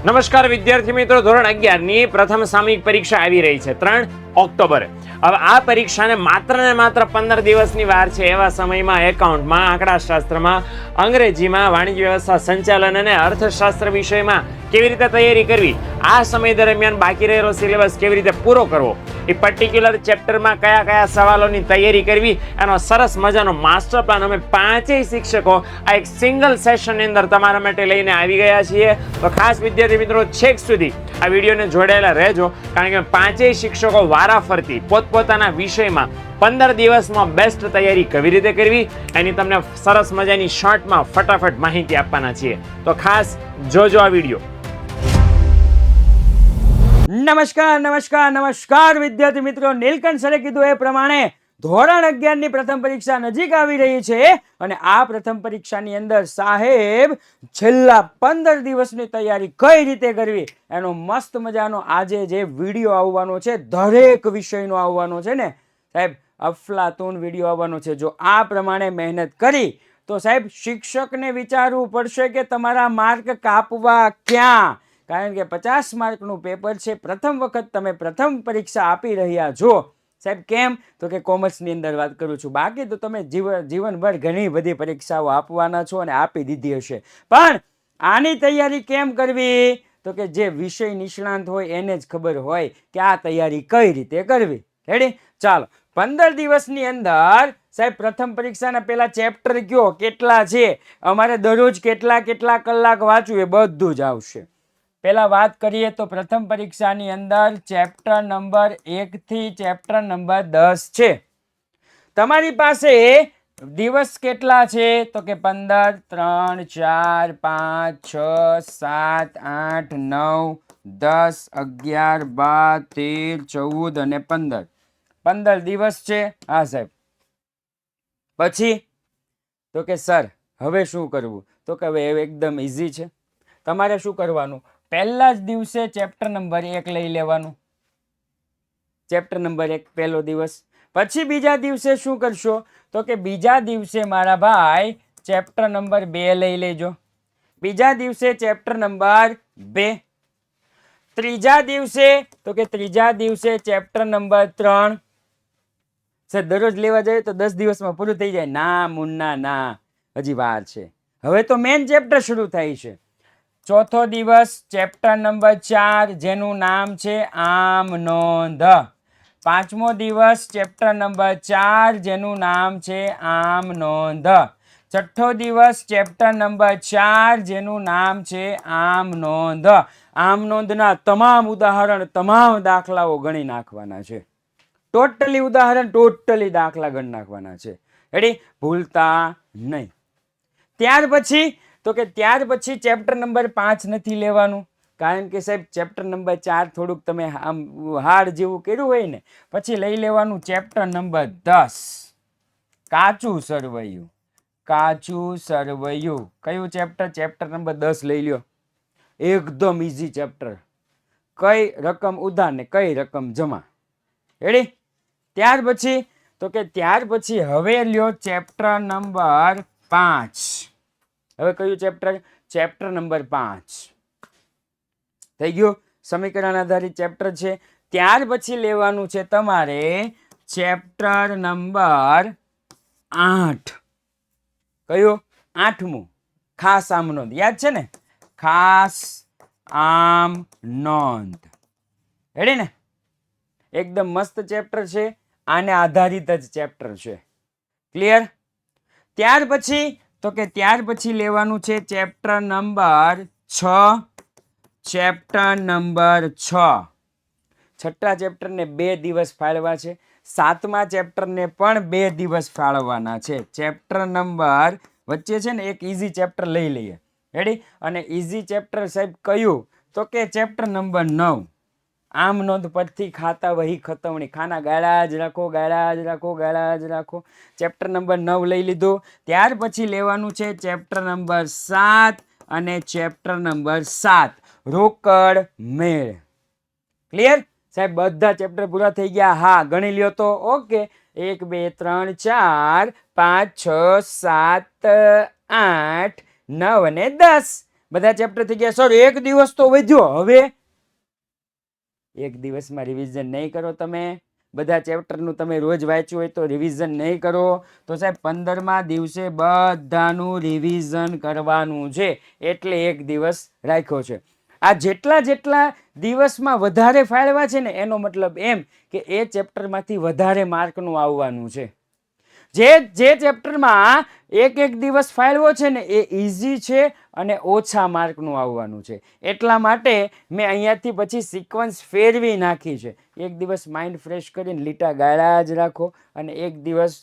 નમસ્કાર વિદ્યાર્થી મિત્રો, ધોરણ 11 ની પ્રથમ સામયિક પરીક્ષા આવી રહી છે 3 ઓક્ટોબરે. હવે આ પરીક્ષાને માત્ર ને માત્ર 15 દિવસની વાર છે. એવા સમયમાં એકાઉન્ટમાં, આંકડાશાસ્ત્રમાં, અંગ્રેજીમાં, વાણિજ્ય વ્યવસ્થા સંચાલન અને અર્થશાસ્ત્ર વિષયમાં કેવી રીતે તૈયારી કરવી, આ સમય દરમિયાન બાકી રહેલો સિલેબસ કેવી રીતે પૂરો કરવો, એ પર્ટિક્યુલર ચેપ્ટરમાં કયા કયા સવાલોની તૈયારી કરવી, એનો સરસ મજાનો માસ્ટર પ્લાન અમે પાંચેય શિક્ષકો આ એક સિંગલ સેશનની અંદર તમારા માટે લઈને આવી ગયા છીએ. તો ખાસ વિદ્યાર્થી મિત્રો છેક સુધી આ વિડીયોને જોડાયેલા રહેજો, કારણ કે પાંચેય શિક્ષકો વારાફરતી પોતપોતાના વિષયમાં 15 દિવસમાં બેસ્ટ તૈયારી કેવી રીતે કરવી એની તમને સરસ મજાની શોર્ટમાં ફટાફટ માહિતી આપવાના છીએ. તો ખાસ જોજો આ વિડીયો. નમસ્કાર વિદ્યાર્થી મિત્રો, નીલકંઠ સરે કીધું એ પ્રમાણે ધોરણ 11 ની પ્રથમ પરીક્ષા નજીક આવી રહી છે અને આ પ્રથમ પરીક્ષાની અંદર સાહેબ છેલ્લા 15 દિવસની તૈયારી કઈ રીતે કરવી એનો મસ્ત મજાનો આજે જે વિડીયો આવવાનો છે, દરેક વિષયનો આવવાનો છે ને સાહેબ, અફલાતૂન વિડીયો આવવાનો છે. જો આ પ્રમાણે મહેનત કરી તો સાહેબ શિક્ષકને વિચારવું પડશે કે તમારા માર્ક કાપવા ક્યાં, કારણ કે 50 માર્કનું પેપર છે. પ્રથમ વખત તમે પ્રથમ પરીક્ષા આપી રહ્યા છો સાહેબ. કેમ તો કે કોમર્સની અંદર વાત કરું છું, બાકી તો તમે જીવનભર ઘણી બધી પરીક્ષાઓ આપવાના છો અને આપી દીધી હશે. પણ આની તૈયારી કેમ કરવી તો કે જે વિષય નિષ્ણાંત હોય એને જ ખબર હોય કે આ તૈયારી કઈ રીતે કરવી. રેડી? ચાલો, 15 દિવસની અંદર સાહેબ પ્રથમ પરીક્ષાના પહેલા ચેપ્ટર કયો કેટલા છે, અમારે દરરોજ કેટલા કલાક વાંચવું એ બધું જ આવશે. પહેલા વાત કરીએ તો પ્રથમ પરીક્ષાની અંદર ચેપ્ટર નંબર 1 થી ચેપ્ટર નંબર 10 છે. તમારી પાસે દિવસ કેટલા છે તો કે 15, 3, 4, 5, 6, 7, 8, 9, 10, 11, 12, 13, 14 અને 15. 15 દિવસ છે. હા સાહેબ. પછી તો કે સર હવે શું કરવું તો કે હવે એકદમ ઇઝી છે. તમારે શું કરવાનું, પહેલા જ દિવસે ચેપ્ટર નંબર 1 લઈ લેવાનું. ચેપ્ટર નંબર 1 પહેલો દિવસ. પછી બીજા દિવસે શું કરશો તો કે બીજા દિવસે મારા ભાઈ ચેપ્ટર નંબર 2 લઈ લેજો. બીજા દિવસે ચેપ્ટર નંબર 2. ત્રીજા દિવસે તો કે ત્રીજા દિવસે ચેપ્ટર નંબર 3. સર દરરોજ લેવા જાય તો 10 દિવસમાં પૂરું થઈ જાય? ના મુન્ના ના, હજી વાર છે. હવે તો મેન ચેપ્ટર શરૂ થાય છે. ચોથો દિવસ ચેપ્ટર નંબર 4 જેનું નામ છે આમ નોંધ. પાંચમો દિવસ ચેપ્ટર નંબર 4 જેનું નામ છે આમ નોંધ. છઠ્ઠો દિવસ ચેપ્ટર નંબર 4 જેનું નામ છે આમ નોંધ. આમ નોંધના તમામ ઉદાહરણ, તમામ દાખલાઓ ગણી નાખવાના છે. ટોટલી ઉદાહરણ, ટોટલી દાખલા ગણી નાખવાના છે. રેડી? ભૂલતા નહીં. ત્યાર પછી તો કે ત્યાર પછી ચેપ્ટર નંબર 5 નથી લેવાનું, કારણ કે સાહેબ ચેપ્ટર નંબર 4 થોડુંક તમે આમ હાર્ડ જેવું કર્યું હોય ને. પછી લઈ લેવાનું ચેપ્ટર નંબર 10 કાચું સરવૈયું. કાચું સરવૈયું કયું ચેપ્ટર? ચેપ્ટર નંબર 10 લઈ લ્યો. એકદમ ઇઝી ચેપ્ટર. કઈ રકમ ઉધાર ને કઈ રકમ જમા. રેડી? ત્યાર પછી તો કે ત્યાર પછી હવે લ્યો ચેપ્ટર નંબર 5. હવે કયું ચેપ્ટર? ચેપ્ટર નંબર 5 થઈ ગયું. સમીકરણ આધારિત ચેપ્ટર છે. ત્યાર પછી લેવાનું છે તમારે ચેપ્ટર નંબર 8. કયું? 8મું ખાસ આમ નોંધ. યાદ છે ને? ખાસ આમ નોંધ. રેડી ને? એકદમ મસ્ત ચેપ્ટર છે. આને આધારિત જ ચેપ્ટર છે. ક્લિયર? ત્યાર પછી તો કે ત્યાર પછી લેવાનું છે ચેપ્ટર નંબર 6. Chapter number 6. છઠ્ઠા ચેપ્ટરને 2 દિવસ ફાળવા છે. સાતમા ચેપ્ટરને પણ 2 દિવસ ફાળવાના છે. ચેપ્ટર નંબર વચ્ચે છે ને એક ઇઝી ચેપ્ટર લઈ લઈએ. રેડી? અને ઇઝી ચેપ્ટર સાહેબ કયું તો કે ચેપ્ટર નંબર 9 આમ નોંધ પરથી ખાતા વહી ખતવણી. ખાના ગાળા જ રાખો, ગાળા જ રાખો, ગાળા જ રાખો. ચેપ્ટર નંબર 9 લઈ લીધું. ત્યાર પછી લેવાનું છે ચેપ્ટર નંબર 7 અને ચેપ્ટર નંબર 7 રોકડ મેળ. ક્લિયર સાહેબ? બધા ચેપ્ટર પૂરા થઈ ગયા? હા, ગણી લ્યો તો. ઓકે, 1 2 3 4 5 6 7 8 9 અને 10. બધા ચેપ્ટર થઈ ગયા. સર એક દિવસ તો વધ્યો, હવે એક દિવસમાં રિવિઝન નહીં કરો તમે, બધા ચેપ્ટરનું તમે રોજ વાંચ્યું હોય તો રિવિઝન નહીં કરો, તો સાહેબ 15મા દિવસે બધાનું રિવિઝન કરવાનું છે, એટલે એક દિવસ રાખ્યો છે. આ જેટલા જેટલા દિવસમાં વધારે ફાળવા છે ને એનો મતલબ એમ કે એ ચેપ્ટરમાંથી વધારે માર્કનું આવવાનું છે. જે ચેપ્ટરમાં એક એક દિવસ ફાળવો છે ને એ ઇઝી છે અને ઓછા માર્કનું આવવાનું છે. એટલા માટે મેં અહીંયાથી પછી સિક્વન્સ ફેરવી નાખી છે. એક દિવસ માઇન્ડ ફ્રેશ કરીને લીટા ગાળા જ રાખો અને એક દિવસ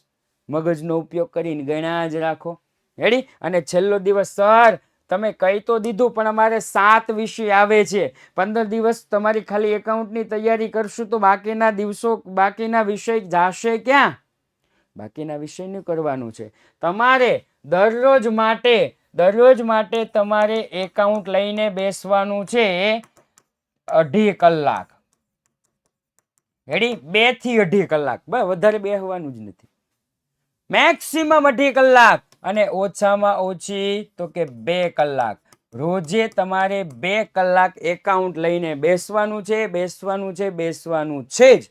મગજનો ઉપયોગ કરીને ગણ્યા જ રાખો. રેડી? અને છેલ્લો દિવસ સર તમે કહી તો દીધું પણ અમારે 7 વિષય આવે છે, 15 દિવસ તમારી ખાલી એકાઉન્ટની તૈયારી કરશું તો બાકીના દિવસો બાકીના વિષય જાશે ક્યાં? બાકીના વિષયનું કરવાનું છે તમારે. દરરોજ માટે તમારે એકાઉન્ટ લઈને બેસવાનું છે 2.5 કલાક. રેડી? 2 થી 2.5 કલાક, બસ વધારે બેસવાનું જ નથી. મેક્સિમમ 2.5 કલાક અને ઓછામાં ઓછી તો કે 2 કલાક. રોજે તમારે 2 કલાક એકાઉન્ટ લઈને બેસવાનું છે જ.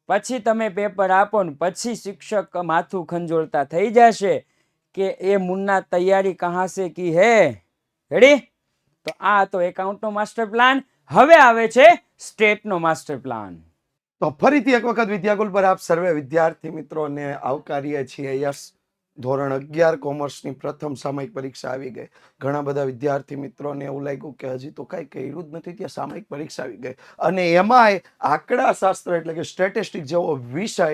પછી તમે પેપર આપો ને પછી શિક્ષક માથું ખંજોળતા થઈ જશે કે એ મુન્ના તૈયારી કહાં સે કી હે. રેડી? તો આ તો એકાઉન્ટનો માસ્ટર પ્લાન. હવે આવે છે સ્ટેટનો માસ્ટર પ્લાન. તો ફરીથી એક વખત વિદ્યાકુલ પર આપ સર્વે વિદ્યાર્થી મિત્રોને આવકારીએ છીએ. યસ, ધોરણ 11 કોમર્સની પ્રથમ સામયિક પરીક્ષા આવી ગઈ. ઘણા બધા વિદ્યાર્થી મિત્રોને એવું લાગ્યું કે હજી તો કાંઈ કર્યું જ નથી, ત્યાં સામયિક પરીક્ષા આવી ગઈ. અને એમાંય આંકડા શાસ્ત્ર એટલે કે સ્ટેટિસ્ટિક જેવો વિષય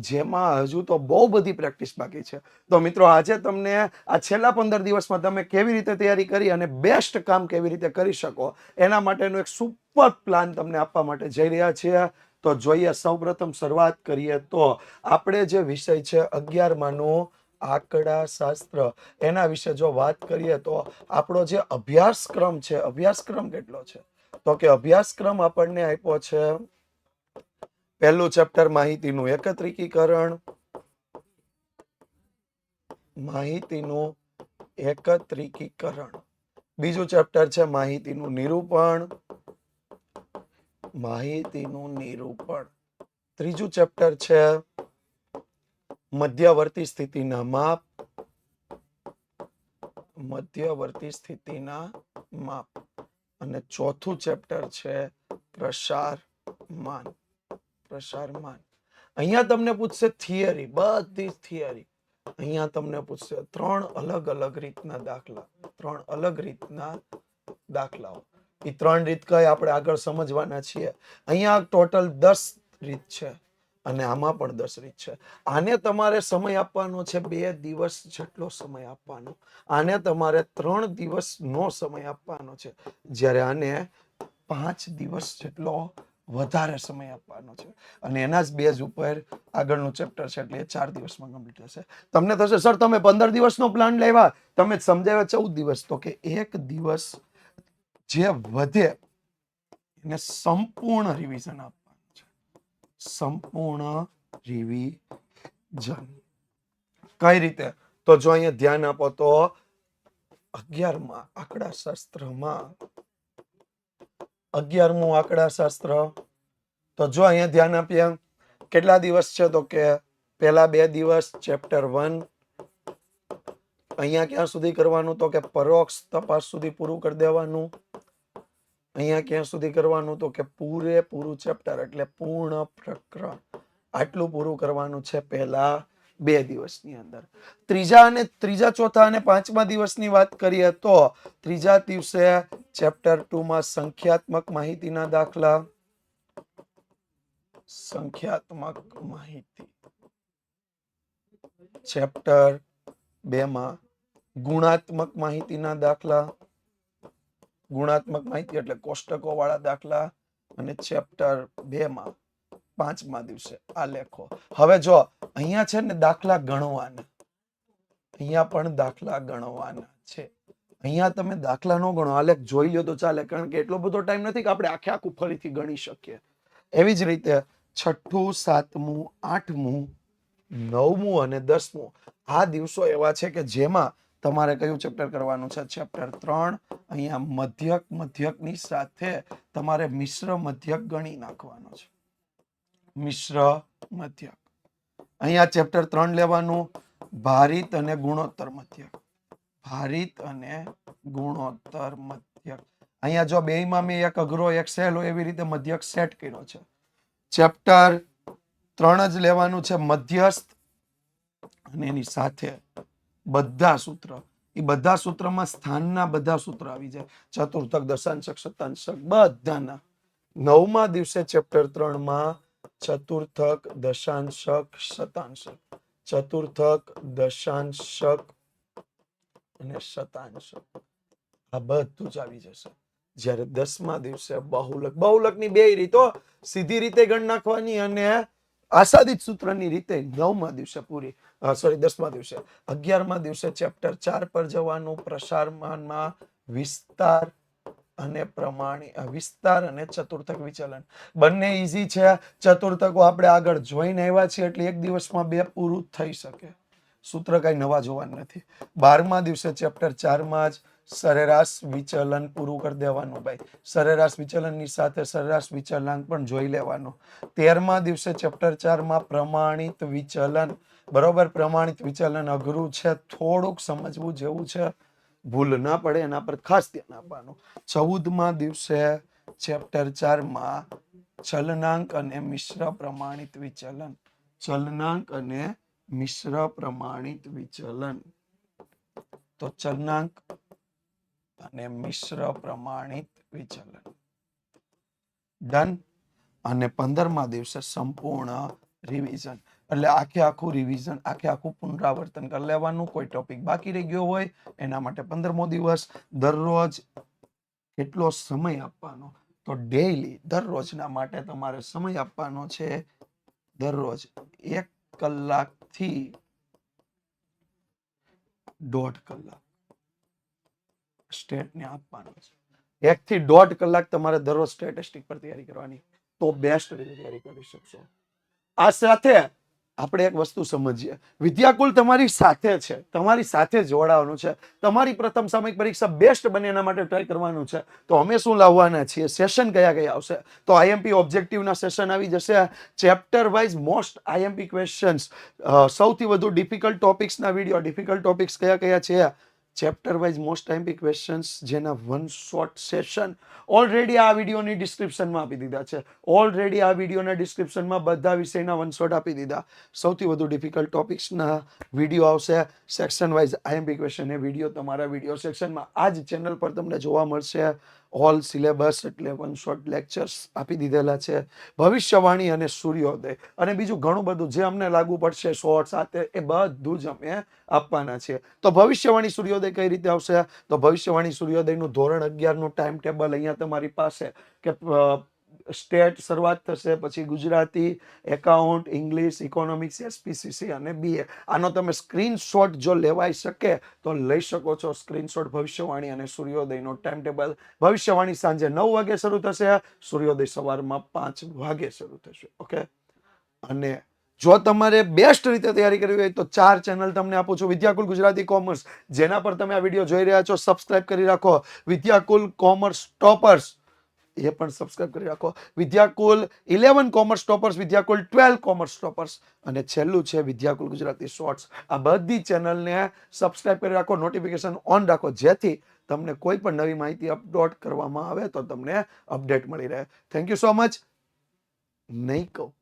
જેમાં હજુ તો બહુ બધી પ્રેક્ટિસ બાકી છે. તો મિત્રો આજે તમને આ છેલ્લા 15 દિવસમાં તમે કેવી રીતે તૈયારી કરી અને બેસ્ટ કામ કેવી રીતે કરી શકો એના માટેનો એક સુપર પ્લાન તમને આપવા માટે જઈ રહ્યા છીએ. તો જોઈએ, સૌપ્રથમ શરૂઆત કરીએ તો આપણે જે વિષય છે 11માનો આંકડા શાસ્ત્ર, એના વિશે જો વાત કરીએ તો આપણો જે અભ્યાસક્રમ છે, અભ્યાસક્રમ કેટલો છે તો કે અભ્યાસક્રમ આપણને આપ્યો છે પહેલું ચેપ્ટર માહિતીનું એકત્રીકરણ, બીજું ચેપ્ટર છે માહિતીનું નિરૂપણ, ત્રીજું ચેપ્ટર છે મધ્યવર્તી સ્થિતિના માપ, અને ચોથું ચેપ્ટર છે પ્રસારમાન. અહીંયા તમને પૂછશે થિયરી, બધી થિયરી. અહીંયા તમને પૂછશે 3 અલગ અલગ રીતના દાખલાઓ. એ 3 રીત કઈ આપણે આગળ સમજવાના છીએ. અહીંયા ટોટલ 10 રીત છે અને આમાં પણ 10 રીત છે. આને તમારે સમય આપવાનો છે 2 દિવસ જેટલો સમય આપવાનો. આને તમારે 3 દિવસનો સમય આપવાનો છે, જ્યારે આને 5 દિવસ જેટલો વધારે સમય આપવાનો છે. અને એના જ બેઝ ઉપર આગળનું ચેપ્ટર છે એટલે 4 દિવસમાં કમ્પ્લીટ થશે. તમને થશે સર તમે 15 દિવસનો પ્લાન લેવા, તમે સમજાવ્યા 14 દિવસ. તો કે એક દિવસ જે વધે એને સંપૂર્ણ રિવિઝન આપવાનું છે. સંપૂર્ણ રિવિઝન કઈ રીતે? તો જો અહીંયા ધ્યાન આપો તો 11મા આંકડાશાસ્ત્રમાં 11મું આંકડાશાસ્ત્ર. તો જો અહીંયા ધ્યાન આપીએ કેટલા દિવસ છે તો કે પહેલા 2 દિવસ ચેપ્ટર 1. અહીંયા ક્યાં સુધી કરવાનું તો કે પરોક્ષ તપાસ સુધી પૂરું કરી દેવાનું. અહીંયા ક્યાં સુધી કરવાનું તો કે પૂરેપૂરું ચેપ્ટર એટલે પૂર્ણ પ્રકરણ આટલું પૂરું કરવાનું છે પહેલા 2 દિવસની અંદર. ત્રીજા ચોથા અને 5મા દિવસની વાત કરીએ તો ત્રીજા દિવસે ચેપ્ટર 2માં સંખ્યાત્મક માહિતીના દાખલા, ચેપ્ટર 2માં ગુણાત્મક માહિતીના દાખલા, ગુણાત્મક માહિતી એટલે કોષ્ટકો વાળા દાખલા, અને ચેપ્ટર 2માં 5મા દિવસે આલેખો. હવે જો અહીંયા છે ને દાખલા ગણવાના, અહીંયા પણ દાખલા ગણવાના છે. અહીંયા તમે દાખલા ન ગણો, આલેખ જોઈ લો તો ચાલે, કારણ કે એટલો બધો ટાઈમ નથી કે આપણે આખું ફરીથી ગણી શકીએ. એવી જ રીતે 6ઠું, 7મું, 8મું, 9મું અને 10મું આ દિવસો એવા છે કે જેમાં તમારે કયું ચેપ્ટર કરવાનું છે? ચેપ્ટર 3. અહીંયા મધ્યકની સાથે તમારે મિશ્ર મધ્યક ગણી નાખવાનો છે. મિશ્ર મધ્યક. અહીંયા ચેપ્ટર 3 લેવાનું, ભારિત અને ગુણોત્તર મધ્યક. ભારિત અને ગુણોત્તર મધ્યક. અહીંયા જો બેયમાં મેં એક અઘરો એક સહેલો એવી રીતે મધ્યક સેટ કર્યો છે. ચેપ્ટર 3 જ લેવાનું છે, મધ્યસ્થ, અને એની સાથે બધા સૂત્ર. એ બધા સૂત્રમાં સ્થાનના બધા સૂત્ર આવી જાય, ચતુર્થક, દશાંશક, શતાંશક બધાના. 9મા દિવસે ચેપ્ટર 3 માં ચતુર્થક, દશાંશક, શતાંશક, ચતુર્થક, દશાંશક અને શતાંશક આ બધું જ આવી જશે. જ્યારે 10મા દિવસે બહુલકની બે રીતો, સીધી રીતે ગણ નાખવાની અને આસાદિત સૂત્રની રીતે 9મા દિવસે પૂરી. 10મા દિવસે. 11મા દિવસે ચેપ્ટર 4 પર જવાનું, પ્રસારમાનમાં વિસ્તાર અને વિસ્તાર અને ચતુર્થક વિચલન. બંને ઈઝી છે. ચતુર્થકો આપણે આગળ જોઈને આવ્યા છીએ એટલે એક દિવસમાં 2 પૂરું થઈ શકે. સૂત્ર કઈ નવા જોવાનું નથી. 12મા દિવસે ચેપ્ટર 4 માં જ સરેરાશ વિચલન પૂરું કરી દેવાનું ભાઈ. સરેરાશ વિચલનની સાથે સરેરાશ વિચલાંક પણ જોઈ લેવાનો. 13મા દિવસે ચેપ્ટર 4 માં પ્રમાણિત વિચલન. બરોબર, પ્રમાણિત વિચલન અઘરું છે, થોડુંક સમજવું જેવું છે, ભૂલ ના પડે એના પર ખાસ ધ્યાન આપવાનું. 14મા દિવસે ચેપ્ટર 4 માં ચલનાંક અને મિશ્ર પ્રમાણિત વિચલન. ચલનાંક અને મિશ્ર પ્રમાણિત વિચલન. તો ચલનાંક અને મિશ્ર પ્રમાણિત વિચલન ડન. અને 15મા દિવસે સંપૂર્ણ રિવિઝન. એટલે આખું રિવિઝન, આખું પુનરાવર્તન કરી લેવાનું. કોઈ ટોપિક બાકી રહી ગયો હોય એના માટે 15મો દિવસ. દરરોજ કેટલો સમય આપવાનો? તો ડેઈલી દરરોજના માટે તમારે સમય આપવાનો છે દરરોજ 1 કલાકથી 1.5 કલાક સ્ટેટને આપવાનો છે. 1 થી 1.5 કલાક તમારે દરરોજ સ્ટેટિસ્ટિક પર તૈયારી કરવાની, તો બેસ્ટ રીતે તૈયારી કરી શકશો. આ સાથે આપણે એક વસ્તુ સમજીએ, વિદ્યાકુલ તમારી સાથે છે, તમારી સાથે જોડાવાનું છે. તમારી પ્રથમ સામયિક પરીક્ષા બેસ્ટ બને એના માટે ટ્રાય કરવાનું છે. તો અમે શું લાવવાના છીએ, સેશન કયા આવશે? તો આઈએમપી ઓબ્જેક્ટિવના સેશન આવી જશે. Chapter wise most IMP questions, સૌથી વધુ ડિફિકલ્ટ ટોપિક્સના વિડીયો. ડિફિકલ્ટ ટોપિક્સ કયા છે? Chapter wise most IMP questions, જેના 1 શોર્ટ સેશન ઓલરેડી આ વિડીયોની ડિસ્ક્રિપ્શનમાં આપી દીધા છે. ઓલરેડી આ વિડીયોના ડિસ્ક્રિપ્શનમાં બધા વિષયના 1 શોર્ટ આપી દીધા. સૌથી વધુ ડિફિકલ્ટ ટોપિક્સના વિડીયો આવશે. સેક્શન વાઇઝ આઈએમપી ક્વેશ્ચન એ વિડીયો તમારા વિડીયો સેક્શનમાં આ જ ચેનલ પર તમને જોવા મળશે. ઓલ સિલેબસ એટલે 1 શોર્ટ લેક્ચર્સ આપી દીધેલા છે. ભવિષ્યવાણી અને સૂર્યોદય અને બીજું ઘણું બધું જે અમને લાગુ પડશે શોર્ટ સાથે, એ બધું જ અમે આપવાના છીએ. તો ભવિષ્યવાણી સૂર્યોદય કઈ રીતે આવશે? તો ભવિષ્યવાણી સૂર્યોદયનું ધોરણ 11 નું ટાઈમ ટેબલ અહીંયા તમારી પાસે, કે સ્ટેટ શરૂઆત થશે, પછી Gujarati, account, English, economics, SPCC અને બીએ. આનો તમે સ્ક્રીનશોટ જો લેવાઈ શકે તો લઈ શકો છો. સ્ક્રીનશોટ ભવિષ્યવાણી અને સૂર્યોદયનો ટાઈમ ટેબલ. ભવિષ્યવાણી સાંજે 9 વાગે શરૂ થશે, સૂર્યોદય સવારમાં 5 વાગે શરૂ થશે. ઓકે. અને જો તમારે બેસ્ટ રીતે તૈયારી કરવી હોય તો 4 ચેનલ તમને આપું છું. વિદ્યાકુલ ગુજરાતી કોમર્સ, જેના પર તમે આ વિડીયો જોઈ રહ્યા છો, સબસ્ક્રાઇબ કરી રાખો. વિદ્યાકુલ કોમર્સ ટોપર્સ, એ પણ સબસ્ક્રાઇબ કરી રાખો. Vidyakul 11 commerce toppers, Vidyakul 12 commerce toppers, અને છેલ્લું છે વિદ્યાકુલ ગુજરાતી શોર્ટ્સ. આ બધી ચેનલને સબસ્ક્રાઇબ કરી રાખો, નોટિફિકેશન ઓન રાખો, જેથી તમને કોઈ પણ નવી માહિતી અપલોડ કરવામાં આવે તો તમને અપડેટ મળી રહે. Thank you so much. નહીં કહું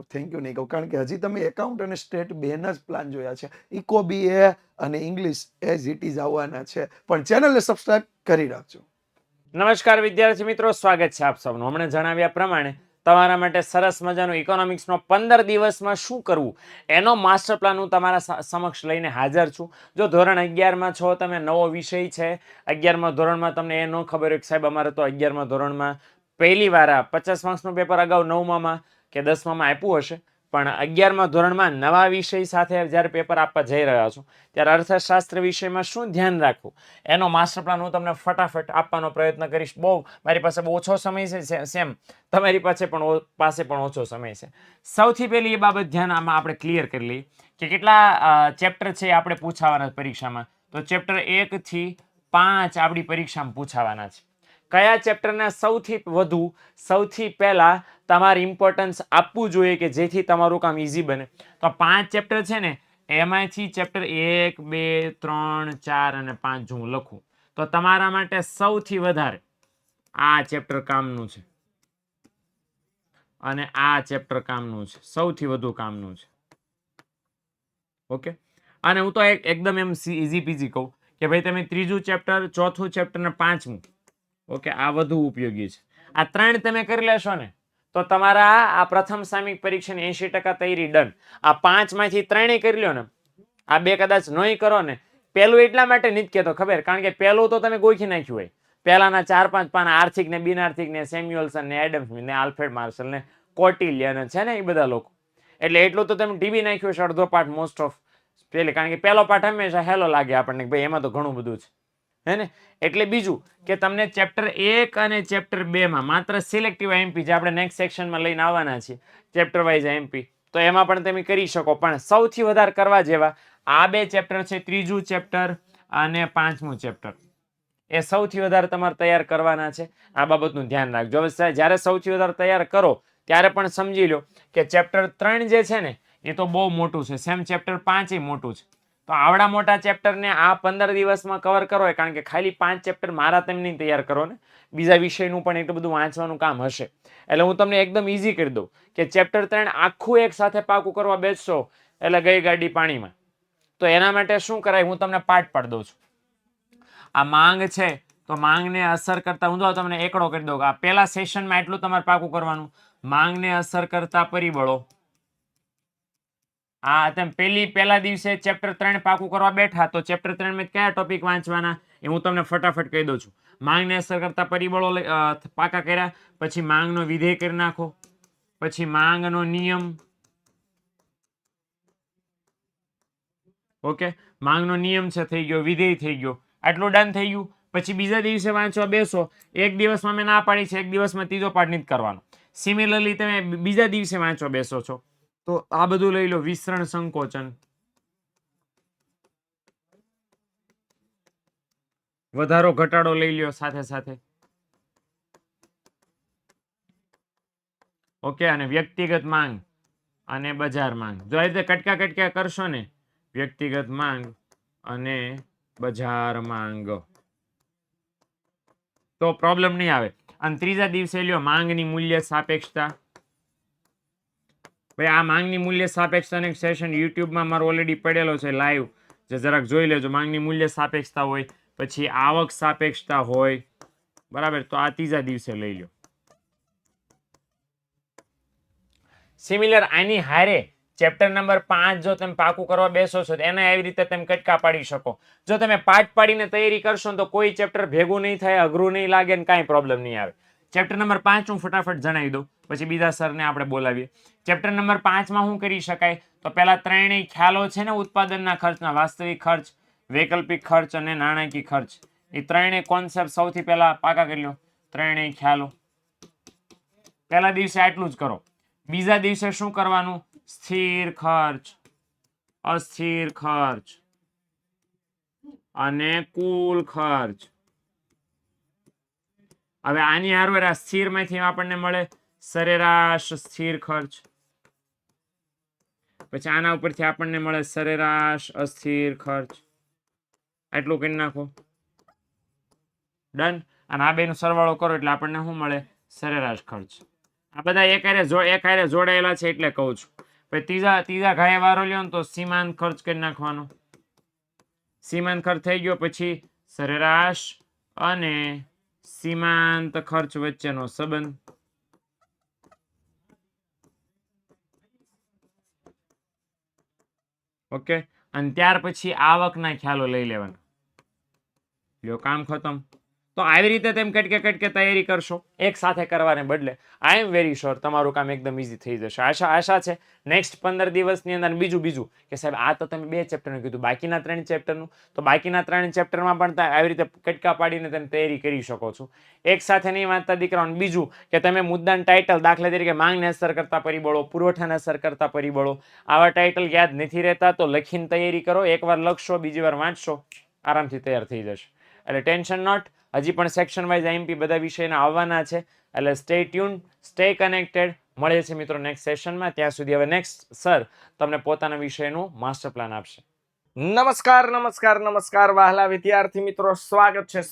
થેન્ક યુ નહીં કહું, કારણ કે હજી તમે એકાઉન્ટ અને સ્ટેટ બેના જ પ્લાન જોયા છે. ઇકો બીએ અને ઇંગ્લિશ એઝ ઇટ ઇઝ આવવાના છે, પણ ચેનલને સબસ્ક્રાઇબ કરી રાખજો. નમસ્કાર વિદ્યાર્થી મિત્રો, સ્વાગત છે આપ સૌનું. હમણાં જણાવ્યા પ્રમાણે તમારા માટે સરસ મજાનું ઇકોનોમિક્સનો 15 દિવસમાં શું કરવું એનો માસ્ટર પ્લાન હું તમારા સમક્ષ લઈને હાજર છું. જો ધોરણ 11માં છો, તમે નવો વિષય છે 11મા ધોરણમાં, તમને એ ન ખબર હોય કે સાહેબ અમારે તો 11મા ધોરણમાં પહેલી વાર આ 50 માર્ક્સનું પેપર અગાઉ 9માં કે 10માં આપ્યું હશે, પણ 11મા ધોરણમાં નવા વિષય સાથે જ્યારે પેપર આપવા જઈ રહ્યા છો ત્યારે અર્થશાસ્ત્ર વિષયમાં શું ધ્યાન રાખવું એનો માસ્ટર પ્લાન હું તમને ફટાફટ આપવાનો પ્રયત્ન કરીશ. મારી પાસે બહુ ઓછો સમય છે, સેમ તમારી પાસે પણ ઓછો સમય છે. સૌથી પહેલી એ બાબત ધ્યાન આમાં આપણે ક્લિયર કરી લઈએ કે કેટલા ચેપ્ટર છે આપણે પૂછાવાના પરીક્ષામાં. તો ચેપ્ટર 1 થી 5 આપણી પરીક્ષામાં પૂછાવાના છે. કયા ચેપ્ટરને સૌથી વધુ સૌથી પહેલા તમારે ઇમ્પોર્ટન્સ આપવું જોઈએ કે જેથી તમારું કામ ઈઝી બને? તો 5 ચેપ્ટર છે ને, એમાંથી ચેપ્ટર 1, 2, 3, 4 અને 5 જો હું લખું તો તમારા માટે સૌથી વધારે આ ચેપ્ટર કામનું છે અને આ ચેપ્ટર કામનું છે, સૌથી વધુ કામનું છે. ઓકે, અને હું તો એકદમ એમ ઈઝી પીઝી કહું કે ભાઈ તમે ત્રીજું ચેપ્ટર, ચોથું ચેપ્ટર ને પાંચમું, ઓકે, આ વધુ ઉપયોગી છે. આ 3 તમે કરી લેશો ને તો તમારા આ પ્રથમ સામયિક પરીક્ષાની 80% તૈયારી ડન. આ 5 માંથી 3 કરી લ્યો ને, આ 2 કદાચ નહીં કરો ને, પહેલું એટલા માટે નથી કહેતો ખબર, કારણ કે પહેલું તો તમે ગોખી નાખ્યું હોય. પહેલાના 4-5 પાના આર્થિક ને બિનઆર્થિક ને સેમ્યુઅલ્સન ને એડમ્સ ને આલ્ફ્રેડ માર્શલ ને કોટિલિયન છે ને એ બધા લોકો, એટલે એટલું તો તમે ટીવી નાખ્યું છે અડધો પાઠ મોસ્ટ ઓફ પહેલે, કારણ કે પહેલો પાઠ હંમેશા હેલો લાગે આપણને ભાઈ એમાં તો ઘણું બધું છે, હે ને. એટલે બીજું કે તમને ચેપ્ટર 1 અને ચેપ્ટર 2 માં માત્ર સિલેક્ટિવ એમપી જે આપણે નેક્સ્ટ સેક્શનમાં લઈને આવવાના છીએ, ચેપ્ટર વાઇઝ એમપી, તો એમાં પણ તમે કરી શકો. પણ સૌથી વધારે કરવા જેવા આ 2 ચેપ્ટર છે, ત્રીજું ચેપ્ટર અને 5મું ચેપ્ટર, એ સૌથી વધારે તમારે તૈયાર કરવાના છે. આ બાબતનું ધ્યાન રાખજો. હવે જ્યારે સૌથી વધારે તૈયાર કરો ત્યારે પણ સમજી લો કે ચેપ્ટર 3 જે છે ને એ તો બહુ મોટું છે, સેમ ચેપ્ટર 5 એ મોટું છે. તો આવડા મોટા ચેપ્ટરને આ 15 દિવસમાં કવર કરો, કારણ કે ખાલી 5 ચેપ્ટર મારા તેમ નહીં તૈયાર કરો ને, બીજા વિષયનું પણ એટલું બધું વાંચવાનું કામ હશે. એટલે હું તમને એકદમ ઈઝી કરી દઉં કે ચેપ્ટર 3 આખું એક સાથે પાકું કરવા બેસશો એટલે ગઈ ગાડી પાણીમાં. તો એના માટે શું કરાય, હું તમને પાઠ પાડી દઉં છું. આ માંગ છે તો માંગને અસર કરતા, હું તો તમને એકડો કરી દઉં. આ પહેલા સેશનમાં એટલું તમારે પાકું કરવાનું, માંગને અસર કરતા પરિબળો. આ તમે પહેલા દિવસે ચેપ્ટર 3 પાકું કરવા બેઠા તો ચેપ્ટર 3 માં કયા ટોપિક વાંચવાના એ હું તમને ફટાફટ કહી દઉં છું. માંગને અસર કરતા પરિબળો પાકા કર્યા, પછી માંગનો વિધેય કરી નાખો, પછી માંગનો નિયમ, ઓકે, માંગનો નિયમ છે થઈ ગયો, વિધેય થઈ ગયો, આટલું ડન થઈ ગયું. પછી બીજા દિવસે વાંચવા બેસો, એક દિવસમાં મેં ના પાડી છે, એક દિવસમાં ત્રીજો પાઠ નથી કરવાનો. સિમિલરલી તમે બીજા દિવસે વાંચવા બેસો છો તો આ બધું લઈ લો, વિસ્તરણ સંકોચન, વધારો ઘટાડો લઈ લ્યો સાથે સાથે, ઓકે, અને વ્યક્તિગત માંગ અને બજાર માંગ. જો આ રીતે કટકા કટકા કરશો ને, વ્યક્તિગત માંગ અને બજાર માંગ, તો પ્રોબ્લેમ નહીં આવે. અને ત્રીજા દિવસે લ્યો માંગની મૂલ્ય સાપેક્ષતા. ભાઈ આ માંગની મૂલ્ય સાપેક્ષતાનો સેશન યુટ્યુબમાં મારો ઓલરેડી પડેલો છે લાઈવ, જે જરાક જોઈ લેજો. માંગની મૂલ્ય સાપેક્ષતા હોય, પછી આવક સાપેક્ષતા હોય, બરાબર, તો આ ત્રીજા દિવસે લઈ લો. સિમિલર આની હારે ચેપ્ટર નંબર 5 જો તમે પાકું કરવા બેસો છો તો એને એવી રીતે તમે કટકા પાડી શકો. જો તમે પાઠ પાડીને તૈયારી કરશો તો કોઈ ચેપ્ટર ભેગું નહીં થાય, અઘરું નહીં લાગે ને કાંઈ પ્રોબ્લેમ નહીં આવે. ચેપ્ટર નંબર 5 હું ફટાફટ જણાવી દઉં, પછી બીજા સરને આપણે બોલાવીએ. ચેપ્ટર નંબર 5 માં શું કરી શકાય, તો પહેલા ત્રણેય ખ્યાલો છે ને ઉત્પાદનના ખર્ચના, વાસ્તવિક ખર્ચ, વૈકલ્પિક ખર્ચ અને નાણાકીય ખર્ચ, એ ત્રણેય કોન્સેપ્ટ સૌથી પહેલા પાકા કરી લો. ત્રણેય ખ્યાલો પહેલા દિવસે આટલું જ કરો. બીજા દિવસે શું કરવાનું, સ્થિર ખર્ચ, અસ્થિર ખર્ચ અને કુલ ખર્ચ. હવે આની હારવાર આ સ્થિરમાંથી આપણને મળે સરેરાશ સ્થિર ખર્ચ, પછી આના ઉપરથી આપણને મળે સરેરાશ અસ્થિર ખર્ચ. આટલું કરી નાખો, ડન. અને આ બેનો સરવાળો કરો એટલે આપણને શું મળે, સરેરાશ ખર્ચ. આ બધા એક હારે જોડાયેલા છે એટલે કહું છું. પછી ત્રીજા ઘાએ વારો લ્યો ને તો સીમાંત ખર્ચ કરી નાખવાનો. સીમાંત ખર્ચ થઈ ગયો, પછી સરેરાશ અને સીમાંત ખર્ચ વચ્ચેનો સંબંધ. ઓકે, અને ત્યાર પછી આવકના ખ્યાલો લઈ લેવાના. લ્યો કામ ખતમ. તો આવી રીતે તેમ કટકે તૈયારી કરશો એક સાથે કરવાને બદલે, આઈ એમ વેરી શ્યોર તમારું કામ એકદમ ઈઝી થઈ જશે. આશા છે નેક્સ્ટ 15 દિવસની અંદર. બીજું કે સાહેબ આ તો તમે 2 ચેપ્ટરનું કીધું, બાકીના 3 ચેપ્ટરનું, તો બાકીના 3 ચેપ્ટરમાં પણ આવી રીતે કટકા પાડીને તમે તૈયારી કરી શકો છો. એક સાથે નહીં વાંચતા દીકરાઓને. બીજું કે તમે મુદ્દાનું ટાઇટલ, દાખલા તરીકે માંગને અસર કરતા પરિબળો, પુરવઠાને અસર કરતા પરિબળો, આવા ટાઇટલ યાદ નથી રહેતા તો લખીને તૈયારી કરો. એકવાર લખશો, બીજી વાર વાંચશો આરામથી તૈયાર થઈ જશે. એટલે ટેન્શન નોટ. હજી પણ સેક્શન વાઇઝ આઈએમપી બધા વિષયના આવવાના છે. એટલે સ્ટે ટ્યુન, સ્ટે કનેક્ટેડ. મળીએ છીએ મિત્રો નેક્સ્ટ સેશનમાં. ત્યાં સુધી હવે નેક્સ્ટ સર તમને પોતાના વિષયનું માસ્ટર પ્લાન આપશે. નમસ્કાર વહાલા વિદ્યાર્થી મિત્રો, સ્વાગત છે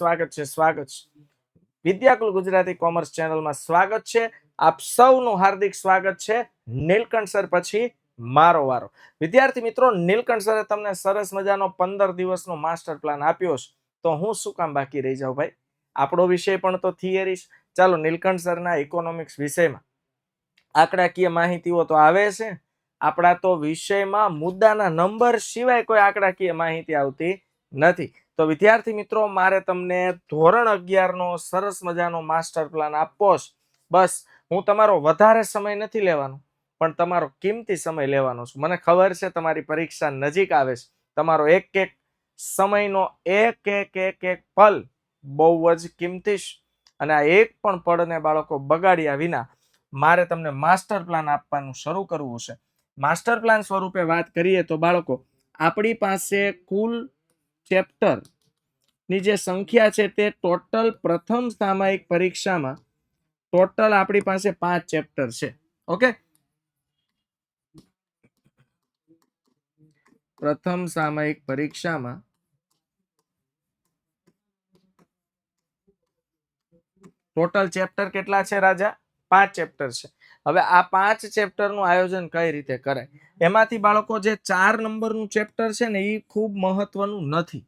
વિદ્યાકુલ ગુજરાતી કોમર્સ ચેનલમાં. સ્વાગત છે આપ સૌનું, હાર્દિક સ્વાગત છે. નીલકંઠ સર પછી મારો વારો. વિદ્યાર્થી મિત્રો, નીલકંઠ સરે તમને સરસ મજાનો 15 દિવસનો માસ્ટર પ્લાન આપ્યો છે, તો હું શું કામ બાકી રહી જાઉં ભાઈ? આપણો વિષય પણ તો થિયરી. ચાલો, નીલકંઠ સરના ઇકોનોમિક્સ વિષયમાં આંકડાકીય માહિતીઓ તો આવે છે. આપણા તો વિષયમાં મુદ્દાના નંબર સિવાય કોઈ આંકડાકીય માહિતી આવતી નથી. તો વિદ્યાર્થી મિત્રો, મારે તમને ધોરણ 11 નો સરસ મજાનો માસ્ટર પ્લાન આપવો છે. બસ, હું તમારો વધારે સમય નથી લેવાનો, પણ તમારો કિંમતી સમય લેવાનો છું. મને ખબર છે તમારી પરીક્ષા નજીક આવે છે. તમારો એક એક સમયનો એક પલ બહુ જ કિંમતી છે, અને આ એક પણ પળને બાળકો બગાડ્યા વિના મારે તમને માસ્ટર પ્લાન આપવાનું શરૂ કરવું છે. માસ્ટર પ્લાન સ્વરૂપે વાત કરીએ તો બાળકો, આપણી પાસે કુલ ચેપ્ટર ની જે સંખ્યા છે તે ટોટલ પ્રથમ સામયિક પરીક્ષામાં ટોટલ આપણી પાસે 5 ચેપ્ટર છે. ઓકે, પ્રથમ સામયિક પરીક્ષામાં ટોટલ ચેપ્ટર કેટલા છે રાજા? 5 ચેપ્ટર છે. હવે આ 5 ચેપ્ટર નું આયોજન કઈ રીતે કરાય? એમાંથી બાળકો જે 4 નંબરનું ચેપ્ટર છે ને, એ ખૂબ મહત્વનું નથી.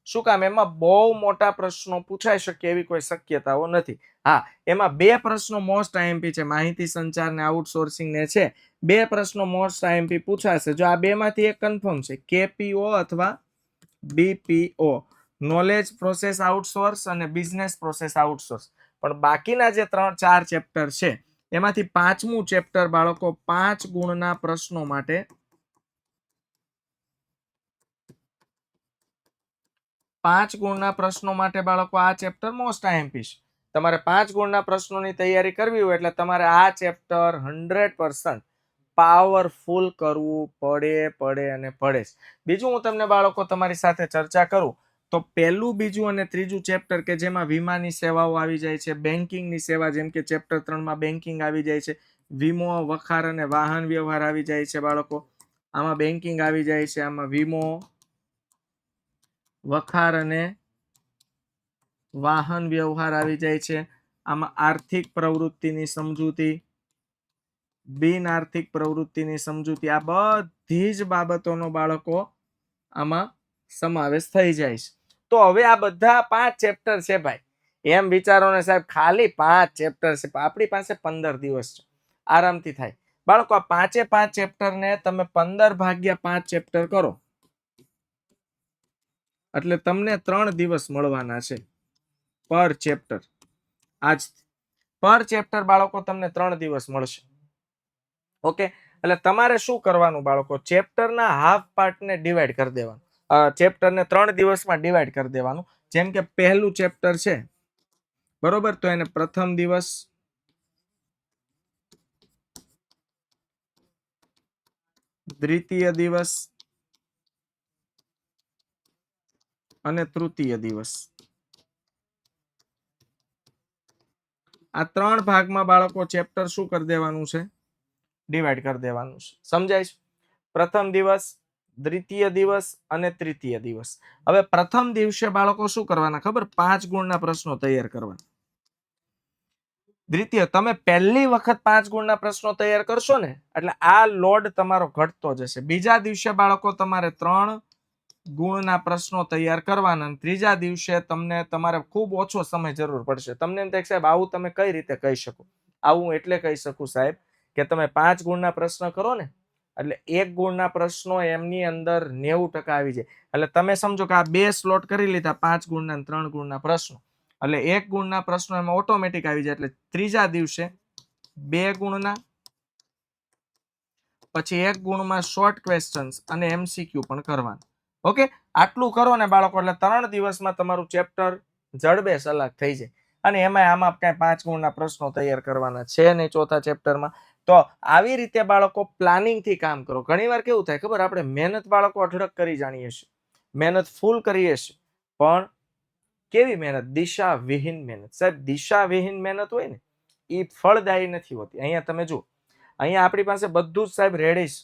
શું કામ? એમાં બહુ મોટા પ્રશ્નો પૂછાઈ શકે એવી કોઈ શક્યતાઓ નથી. હા, એમાં 2 પ્રશ્નો મોસ્ટ આઈએમપી છે, માહિતી સંચાર ને આઉટસોર્સિંગ ને છે. 2 પ્રશ્નો મોસ્ટ આઈએમપી પૂછાશે. જો આ 2 માંથી એક કન્ફર્મ છે, કેપીઓ અથવા બીપીઓ, નોલેજ પ્રોસેસ આઉટસોર્સ અને બિઝનેસ પ્રોસેસ આઉટસોર્સ. પણ બાકીના જે 3-4 ચેપ્ટર છે, એમાંથી 5મું ચેપ્ટર બાળકો 5 ગુણના પ્રશ્નો માટે 5 ગુણના પ્રશ્નો માટે બાળકો આ ચેપ્ટર મોસ્ટ આઈએમપી છે. તમારે 5 ગુણના પ્રશ્નોની તૈયારી કરવી હોય એટલે તમારે આ ચેપ્ટર 100% પાવરફુલ કરવું પડે. બીજું હું તમને બાળકો તમારી સાથે ચર્ચા કરું તો પહેલું, બીજું અને ત્રીજું ચેપ્ટર કે જેમાં વીમાની સેવાઓ આવી જાય છે, બેન્કિંગની સેવા જેમ કે ચેપ્ટર 3માં બેન્કિંગ આવી જાય છે, વીમો, વખાર અને વાહન વ્યવહાર આવી જાય છે બાળકો. આમાં બેન્કિંગ આવી જાય છે, આમાં વીમો, વખાર અને વાહન વ્યવહાર આવી જાય છે, આમાં આર્થિક પ્રવૃત્તિની સમજૂતી, બિન આર્થિક પ્રવૃત્તિની સમજૂતી, આ બધી જ બાબતોનો બાળકો આમાં સમાવેશ થઈ જાય છે. તો હવે આ બધા 5 ચેપ્ટર છે ભાઈ. એમ વિચારો ને સાહેબ, ખાલી 5 ચેપ્ટર છે, આપણી પાસે 15 દિવસ છે, આરામથી થાય. બાળકો, આ 5 ચેપ્ટર ને તમે 15 ભાગ્યા 5 ચેપ્ટર કરો એટલે તમને 3 દિવસ મળવાના છે પર ચેપ્ટર. આજ પર ચેપ્ટર બાળકો તમને 3 દિવસ મળશે. ઓકે, એટલે તમારે શું કરવાનું બાળકો? ચેપ્ટરના હાફ પાર્ટને ડિવાઈડ કરી દેવાનું. ચેપ્ટરને 3 દિવસમાં ડિવાઈડ કરી દેવાનું. જેમ કે પહેલું ચેપ્ટર છે બરોબર, તો એને પ્રથમ દિવસ, દ્વિતીય દિવસ અને તૃતીય દિવસ, આ 3 ભાગમાં બાળકો ચેપ્ટર શું કરી દેવાનું છે? ડિવાઈડ કરી દેવાનું છે. સમજાય છે? પ્રથમ દિવસ, દ્વિતીય દિવસ અને તૃતીય દિવસ. હવે પ્રથમ દિવસે બાળકો શું કરવાના ખબર? 5 ગુણના પ્રશ્નો તૈયાર કરવાના. દ્વિતીય, તમે પહેલી વખત 5 ગુણના પ્રશ્નો તૈયાર કરશો ને એટલે આ લોડ તમારો ઘટતો જશે. બીજા દિવસે બાળકો તમારે 3 ગુણના પ્રશ્નો તૈયાર કરવાના. ત્રીજા દિવસે તમારે ખૂબ ઓછો સમય જરૂર પડશે. તમને એમ થાય સાહેબ, આવું તમે કઈ રીતે કહી શકો? આવું એટલે કહી શકું સાહેબ કે તમે 5 ગુણના પ્રશ્ન કરો ને એટલે 1 ગુણના પ્રશ્નો એમની અંદર 90% આવી જાય. એટલે તમે સમજો કે આ 2 સ્લોટ કરી લીધા, 5 ગુણના અને 3 ગુણના પ્રશ્નો, એટલે 1 ગુણના પ્રશ્નો એમાં ઓટોમેટિક આવી જાય. એટલે ત્રીજા દિવસે 2 ગુણના, પછી 1 ગુણમાં શોર્ટ ક્વેશ્ચન્સ અને MCQ પણ કરવાના. ઓકે, આટલું કરો ને બાળકો એટલે 3 દિવસમાં તમારું ચેપ્ટર જડબે સલાક થઈ જાય. અને આમાં કઈ 5 ગુણના પ્રશ્નો તૈયાર કરવાના છે નહીં ચોથા ચેપ્ટરમાં. તો આવી રીતે બાળકો પ્લાનિંગ થી કામ કરો. ઘણીવાર કેવું થાય ખબર, આપણે મહેનત બાળકો અઢળક કરી જાણીએ છીએ, મહેનત ફૂલ કરીએ છીએ, પણ કેવી મહેનત? દિશા વિહીન મહેનત. સાહેબ, દિશા વિહીન મહેનત હોય ને એ ફળદાયી નથી હોતી. અહીંયા તમે જુઓ, અહીંયા આપણી પાસે બધું જ સાહેબ રેડી છે.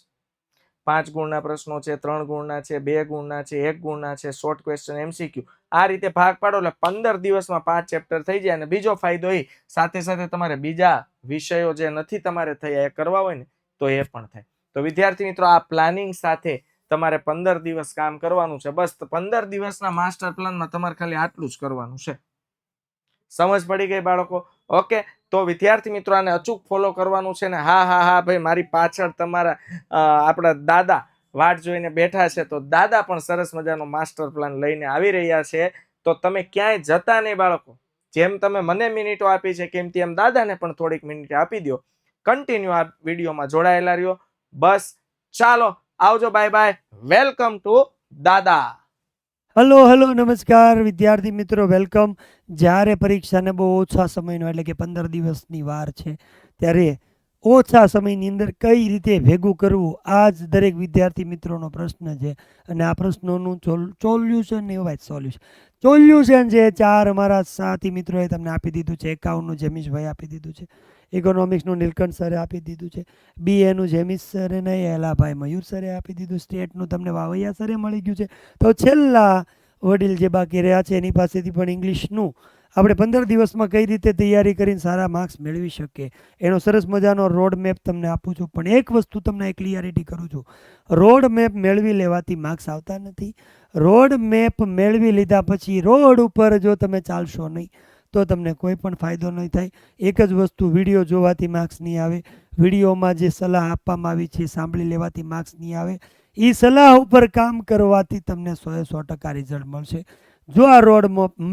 5 ગુણના પ્રશ્નો છે, 3 ગુણના છે, 2 ગુણના છે, 1 ગુણના છે, શોર્ટ ક્વેશ્ચન, MCQ. આ રીતે ભાગ પાડો એટલે 15 દિવસમાં 5 ચેપ્ટર થઈ જાય. અને બીજો ફાયદો એ સાથે સાથે તમારે બીજા વિષયો જે નથી તમારે થયા એ કરવા હોય ને તો એ પણ થાય. તો વિદ્યાર્થી મિત્રો, આ પ્લાનિંગ સાથે તમારે 15 દિવસ કામ કરવાનું છે. બસ 15 દિવસના માસ્ટર પ્લાનમાં તમારે ખાલી આટલું જ કરવાનું છે. સમજ પડી ગઈ બાળકો? ઓકે, તો વિદ્યાર્થી મિત્રો આને અચૂક ફોલો કરવાનું છે ને. હા ભાઈ, મારી પાછળ તમારા આપણા દાદા વાટ જોઈને બેઠા છે. તો દાદા પણ સરસ મજાનો માસ્ટર પ્લાન લઈને આવી રહ્યા છે. તો તમે ક્યાંય જતા નહીં બાળકો. જેમ તમે મને મિનિટો આપી છે કેમથી એમ દાદાને પણ થોડીક મિનિટ આપી દો. કન્ટિન્યુ આ વિડીયોમાં જોડાયેલા રહ્યો. બસ ચાલો, આવજો, બાય બાય. વેલકમ ટુ દાદા. હલો નમસ્કાર વિદ્યાર્થી મિત્રો, વેલકમ. જ્યારે પરીક્ષાને બહુ ઓછા સમયનો એટલે કે 15 દિવસની વાર છે ત્યારે ઓછા સમયની અંદર કઈ રીતે ભેગું કરવું, આ જ દરેક વિદ્યાર્થી મિત્રોનો પ્રશ્ન છે. અને આ પ્રશ્નોનું સોલ્યુશન જે 4 અમારા સાથી મિત્રોએ તમને આપી દીધું છે. એકાઉન્ટનું જેમીશભાઈ આપી દીધું છે, ઇકોનોમિક્સનું નીલકંઠ સરે આપી દીધું છે, BA નું જેમીશ સરે નહીં, એલાભાઈ મયુર સરે આપી દીધું, સ્ટેટનું તમને વાવૈયા સરે મળી ગયું છે. તો છેલ્લા વડીલ જે બાકી રહ્યા છે એની પાસેથી પણ ઇંગ્લિશનું આપણે 15 દિવસમાં કઈ રીતે તૈયારી કરીને સારા માર્ક્સ મેળવી શકીએ એનો સરસ મજાનો રોડ મેપ તમને આપું છું. પણ એક વસ્તુ તમને ક્લિયરિટી કરું છું, રોડ મેપ મેળવી લેવાથી માર્ક્સ આવતા નથી. રોડ મેપ મેળવી લીધા પછી રોડ ઉપર જો તમે ચાલશો નહીં તો તમને કોઈ પણ ફાયદો નહીં થાય. એક જ વસ્તુ, વિડીયો જોવાથી માર્ક્સ નહીં આવે, વિડીયોમાં જે સલાહ આપવામાં આવી છે સાંભળી લેવાથી માર્ક્સ નહીં આવે. એ સલાહ ઉપર કામ કરવાથી તમને 100% રિઝલ્ટ મળશે. જો આ રોડ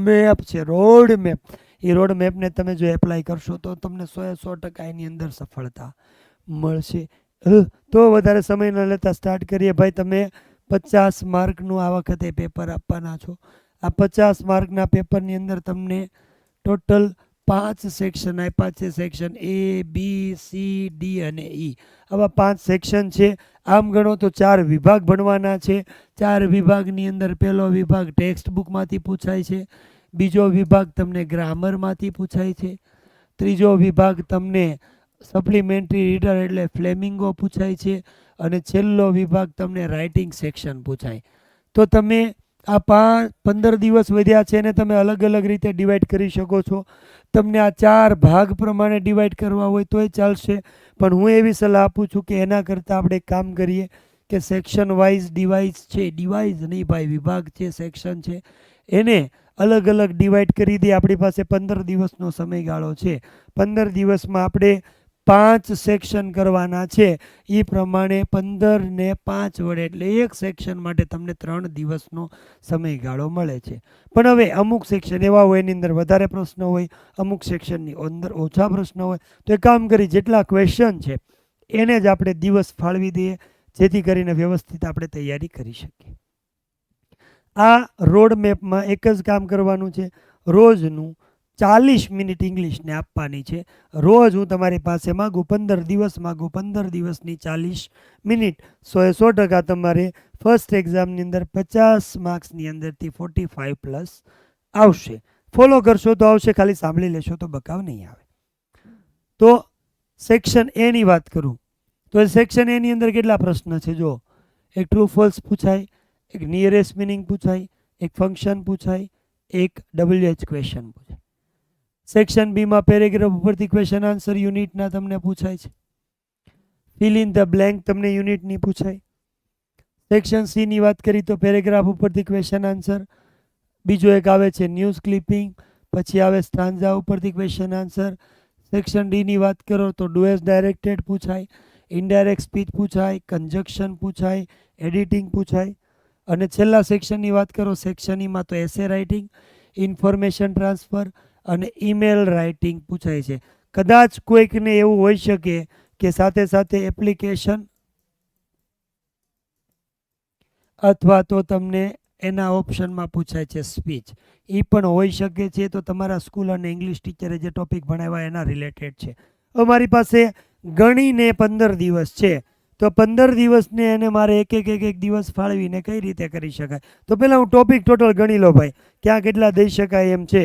મેપ છે, રોડ મેપ, એ રોડ મેપને તમે જો એપ્લાય કરશો તો તમને 100% એની અંદર સફળતા મળશે. તો વધારે સમય ન લેતા સ્ટાર્ટ કરીએ. ભાઈ, તમે 50 માર્કનું આ વખતે પેપર આપવાના છો. આ 50 માર્કના પેપરની અંદર તમને ટોટલ 5 સેક્શન આપ્યા છે. Section A, B, C, D અને E. આવા 5 સેક્શન છે. આમ ગણો તો 4 વિભાગ ભણવાના છે. 4 વિભાગની અંદર પહેલો વિભાગ ટેક્સ્ટ બુકમાંથી પૂછાય છે, બીજો વિભાગ તમને ગ્રામરમાંથી પૂછાય છે, ત્રીજો વિભાગ તમને સપ્લિમેન્ટરી રીડર એટલે ફ્લેમિંગો પૂછાય છે, અને છેલ્લો વિભાગ તમને રાઇટિંગ સેક્શન પૂછાય. તો તમે આ 15 દિવસ વધ્યા છે એને તમે અલગ અલગ રીતે ડિવાઈડ કરી શકો છો. તમને આ 4 ભાગ પ્રમાણે ડિવાઈડ કરવા હોય તોય ચાલશે, પણ હું એવી સલાહ આપું છું કે એના કરતાં આપણે એક કામ કરીએ કે સેક્શન વાઇઝ ડિવાઇઝ છે, ડિવાઇઝ નહીં ભાઈ, વિભાગ છે, સેક્શન છે, એને અલગ અલગ ડિવાઈડ કરી દઈએ. આપણી પાસે 15 દિવસનો સમયગાળો છે. 15 દિવસમાં આપણે 5 સેક્શન કરવાના છે. એ પ્રમાણે 15 ને 5 વડે એટલે એક સેક્શન માટે તમને 3 દિવસનો સમયગાળો મળે છે. પણ હવે અમુક સેક્શન એવા હોય એની અંદર વધારે પ્રશ્નો હોય, અમુક સેક્શનની અંદર ઓછા પ્રશ્નો હોય. તો એ કામ કરી જેટલા ક્વેશ્ચન છે એને જ આપણે દિવસ ફાળવી દઈએ, જેથી કરીને વ્યવસ્થિત આપણે તૈયારી કરી શકીએ. આ રોડ મેપમાં એક જ કામ કરવાનું છે, રોજનું 40 મિનિટ ઇંગ્લિશને આપવાની છે. રોજ હું તમારી પાસે માગું 15 દિવસ માગું, 15 દિવસની 40 મિનિટ. 100% તમારે ફર્સ્ટ એક્ઝામની અંદર 50 માર્ક્સની અંદરથી 45+ આવશે. ફોલો કરશો તો આવશે, ખાલી સાંભળી લેશો તો બકાવ નહીં આવે. તો સેક્શન A ની વાત કરું તો સેક્શન A ની અંદર કેટલા પ્રશ્ન છે? જો, એક ટ્રુ ફોલ્સ પૂછાય, એક નિયરેસ્ટ મિનિંગ પૂછાય, એક ફંક્શન પૂછાય, એક WH ક્વેશ્ચન પૂછાય. સેક્શન B માં પેરેગ્રાફ ઉપરથી ક્વેશ્ચન આન્સર યુનિટના તમને પૂછાય છે. ફિલ ઇન ધ બ્લેન્ક તમને યુનિટની પૂછાય. સેક્શન C ની વાત કરી તો પેરેગ્રાફ ઉપરથી ક્વેશ્ચન આન્સર. બીજો એક આવે છે ન્યૂઝ ક્લિપિંગ, પછી આવે સ્ટાન્ઝા ઉપરથી ક્વેશ્ચન આન્સર. સેક્શન D ની વાત કરો તો ડુ એઝ ડાયરેક્ટેડ પૂછાય, ઇનડાયરેક્ટ સ્પીચ પૂછાય, કન્જક્શન પૂછાય, એડિટિંગ પૂછાય. અને છેલ્લા સેક્શનની વાત કરો સેક્શન E માં તો એસે રાઇટિંગ, ઇન્ફોર્મેશન ટ્રાન્સફર અને ઈમેલ રાઇટિંગ પૂછાય છે. કદાચ કોઈકને એવું હોઈ શકે કે સાથે સાથે એપ્લિકેશન અથવા તો તમને એના ઓપ્શનમાં પૂછાય છે સ્પીચ, એ પણ હોઈ શકે છે. તો તમારા સ્કૂલ અને ઇંગ્લિશ ટીચરે જે ટોપિક ભણાવ્યા એના રિલેટેડ છે. અમારી પાસે ગણીને 15 દિવસ છે. તો 15 દિવસને એને મારે એક એક દિવસ ફાળવીને કઈ રીતે કરી શકાય? તો પહેલાં હું ટોપિક ટોટલ ગણી લો ભાઈ, ક્યાં કેટલા દઈ શકાય એમ છે.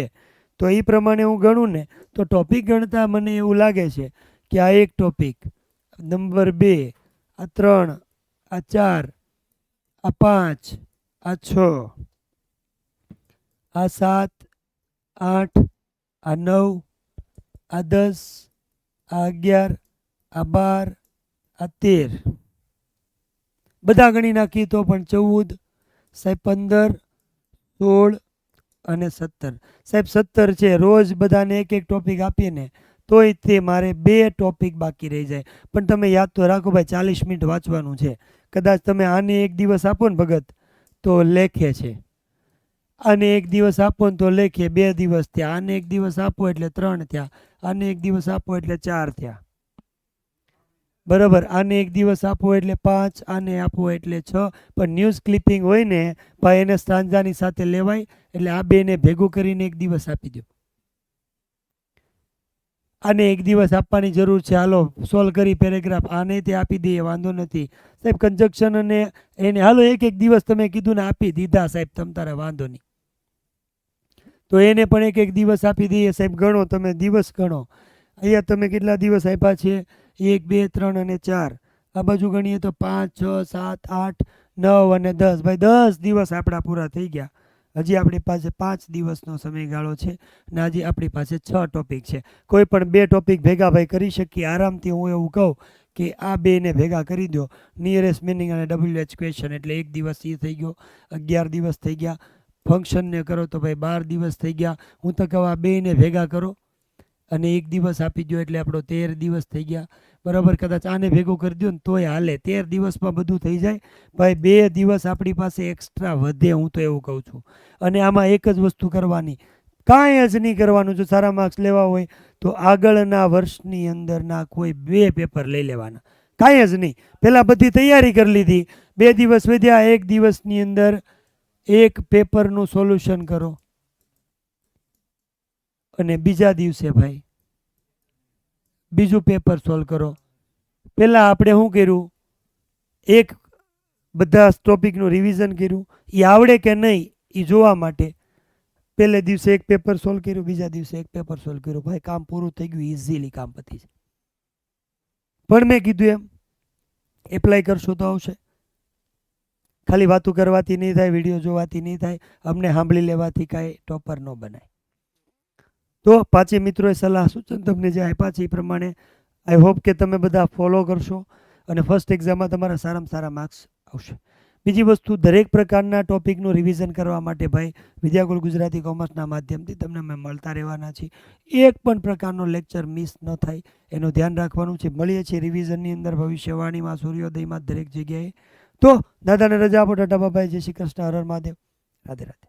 તો એ પ્રમાણે હું ગણું ને તો ટોપિક ગણતા મને એવું લાગે છે કે આ એક ટોપિક, નંબર 2, આ 3, આ 4, આ 5, આ 6, આ 7, 8, આ 9, આ 10, આ 11, આ 12, આ 13, બધા ગણી નાખી તો પણ 14, સાહેબ 15, 16 અને 17. સાહેબ 17 છે. રોજ બધાને એક એક ટોપિક આપીએ ને તોય તે મારે 2 ટોપિક બાકી રહી જાય. પણ તમે યાદ તો રાખો ભાઈ, 40 મિનિટ વાંચવાનું છે. કદાચ તમે આને એક દિવસ આપો ને ભગત તો લેખે છે, આને એક દિવસ આપો ને તો લેખે 2 દિવસ થયા, આને એક દિવસ આપો એટલે 3 થયા, આને એક દિવસ આપો એટલે 4 થયા, બરાબર. આને એક દિવસ આપો એટલે 5, આને આપો એટલે 6. પણ ન્યૂઝ ક્લિપિંગ હોય ને ભાઈ, એને સાંજાની સાથે લેવાય, એટલે આ બેને ભેગું કરીને એક દિવસ આપી દો. આને એક દિવસ આપવાની જરૂર છે, હાલો સોલ્વ કરી પેરેગ્રાફ, આને તે આપી દઈએ, વાંધો નથી સાહેબ. કન્જક્શન અને એને હાલો એક દિવસ તમે કીધું ને આપી દીધા સાહેબ, તમ તારે વાંધો નહીં. તો એને પણ એક દિવસ આપી દઈએ સાહેબ. ગણો તમે દિવસ ગણો, અહીંયા તમે કેટલા દિવસ આપ્યા છે? 1, 2, 3 અને 4. આ બાજુ ગણીએ તો 5, 6, 7, 8, 9 અને 10. ભાઈ 10 દિવસ આપણા પૂરા થઈ ગયા. હજી આપણી પાસે 5 દિવસનો સમયગાળો છે અને આજે આપણી પાસે 6 ટોપિક છે. કોઈ પણ 2 ટોપિક ભેગા ભાઈ કરી શકીએ આરામથી. હું એવું કહું કે આ 2ને ભેગા કરી દો, નિયરેસ્ટ મિનિંગ અને WH ક્વેશ્ચન, એટલે 1 દિવસ એ થઈ ગયો, 11 દિવસ થઈ ગયા. ફંક્શનને કરો તો ભાઈ 12 દિવસ થઈ ગયા. હું તો કહું આ 2ને ભેગા કરો અને 1 દિવસ આપી દો એટલે આપણો 13 દિવસ થઈ ગયા, બરાબર. કદાચ આને ભેગું કરી દો ને તોય હાલે, 13 દિવસમાં બધું થઈ જાય ભાઈ. 2 દિવસ આપણી પાસે એક્સ્ટ્રા વધે, હું તો એવું કહું છું. અને આમાં એક જ વસ્તુ કરવાની, કાંઈ જ નહીં કરવાનું. જો સારા માર્ક્સ લેવા હોય તો આગળના વર્ષની અંદરના કોઈ 2 પેપર લઈ લેવાના, કાંઈ જ નહીં. પહેલાં બધી તૈયારી કરી લીધી, 2 દિવસ વધ્યા, 1 દિવસની અંદર 1 પેપરનું સોલ્યુશન કરો અને બીજા દિવસે ભાઈ બીજું પેપર સોલ્વ કરો. પહેલાં આપણે શું કર્યું, એક બધા ટોપિકનું રિવિઝન કર્યું, એ આવડે કે નહીં એ જોવા માટે પહેલે દિવસે 1 પેપર સોલ્વ કર્યું, બીજા દિવસે 1 પેપર સોલ્વ કર્યું. ભાઈ કામ પૂરું થઈ ગયું, ઇઝીલી કામ પતી જાય. પણ મેં કીધું એમ એપ્લાય કરશો તો આવશે. ખાલી વાતું કરવાથી નહીં થાય, વિડીયો જોવાથી નહીં થાય, અમને સાંભળી લેવાથી કાંઈ ટોપર ન બનાય. તો 5 મિત્રોએ સલાહ સૂચન તમને જે આપ્યા છે એ પ્રમાણે આઈ હોપ કે તમે બધા ફોલો કરશો અને ફર્સ્ટ એક્ઝામમાં તમારા સારામાં સારા માર્ક્સ આવશે. બીજી વસ્તુ, દરેક પ્રકારના ટોપિકનું રિવિઝન કરવા માટે ભાઈ વિદ્યાકુલ ગુજરાતી કોમર્સના માધ્યમથી તમને અમે મળતા રહેવાના છીએ. એક પણ પ્રકારનો લેક્ચર મિસ ન થાય એનું ધ્યાન રાખવાનું છે. મળીએ છીએ રિવિઝનની અંદર, ભવિષ્યવાણીમાં, સૂર્યોદયમાં, દરેક જગ્યાએ. તો દાદાને રજા આપો. ટાટા બાબાઈ, જય શ્રી કૃષ્ણ, હર હર મહાદેવ, રાધે રાધે.